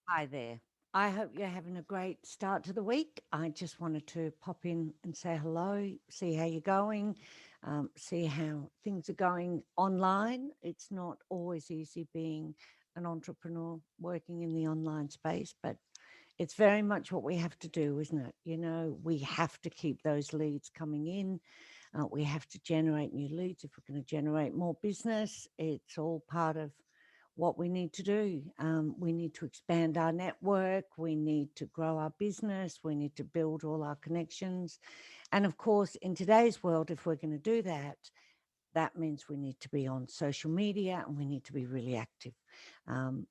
Hi there. I hope you're having a great start to the week. I just wanted to pop in and say hello, see how you're going, see how things are going online. It's not always easy being an entrepreneur working in the online space, but it's very much what we have to do, isn't it? We have to keep those leads coming in. We have to generate new leads if we're going to generate more business. It's all part of what we need to do. We need to expand our network. We need to grow our business. We need to build all our connections. And of course, in today's world, if we're going to do that, that means we need to be on social media and we need to be really active.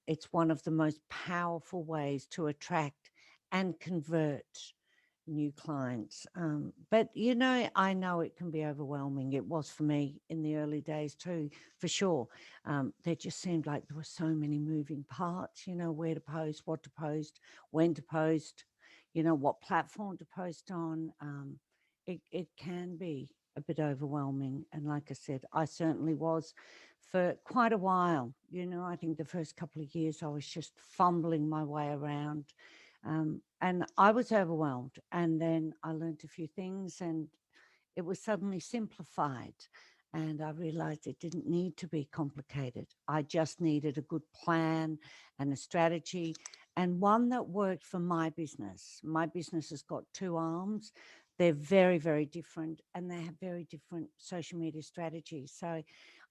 It's one of the most powerful ways to attract and convert new clients. But I know it can be overwhelming. It was for me in the early days too, for sure. There just seemed like there were so many moving parts, where to post, what to post, when to post, what platform to post on. It can be a bit overwhelming. And like I said, I certainly was for quite a while. I think the first couple of years I was just fumbling my way around, and I was overwhelmed. And then I learned a few things and it was suddenly simplified. And I realized it didn't need to be complicated. I just needed a good plan and a strategy and one that worked for my business. My business has got two arms. They're very, very different and they have very different social media strategies. So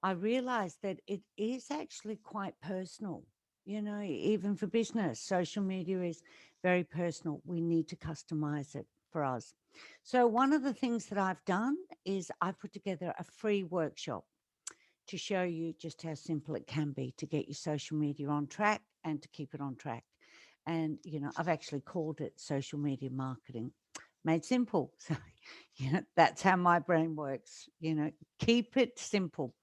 I realized that it is actually quite personal. Even for business, social media is very personal. We need to customize it for us. So, one of the things that I've done is I put together a free workshop to show you just how simple it can be to get your social media on track and to keep it on track. And, I've actually called it social media marketing made simple. So, that's how my brain works. Keep it simple.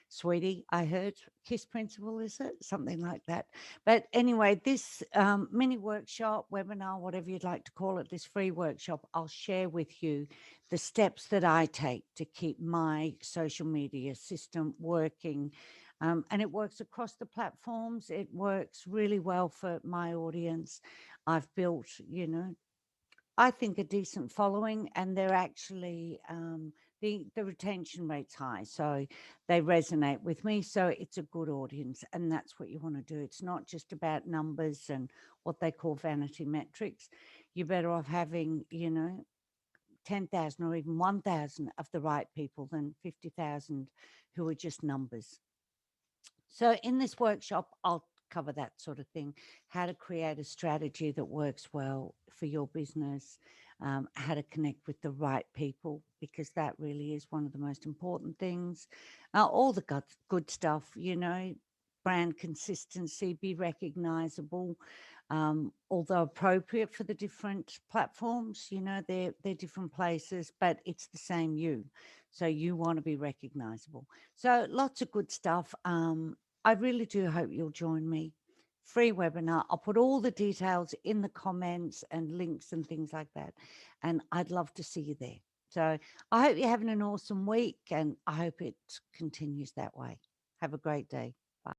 Sweetie, I heard KISS principle, is it? Something like that. But anyway, this mini workshop, webinar, whatever you'd like to call it, this free workshop, I'll share with you the steps that I take to keep my social media system working. And it works across the platforms. It works really well for my audience. I've built, I think a decent following, and they're actually the retention rate's high, so they resonate with me. So it's a good audience, and that's what you want to do. It's not just about numbers and what they call vanity metrics. You're better off having 10,000 or even 1,000 of the right people than 50,000 who are just numbers. So, in this workshop, I'll cover that sort of thing, how to create a strategy that works well for your business, how to connect with the right people, because that really is one of the most important things. All the good stuff, brand consistency, be recognizable, although appropriate for the different platforms, they're different places, but it's the same you. So, you want to be recognizable. So, lots of good stuff. I really do hope you'll join me. Free webinar. I'll put all the details in the comments and links and things like that. And I'd love to see you there. So I hope you're having an awesome week and I hope it continues that way. Have a great day.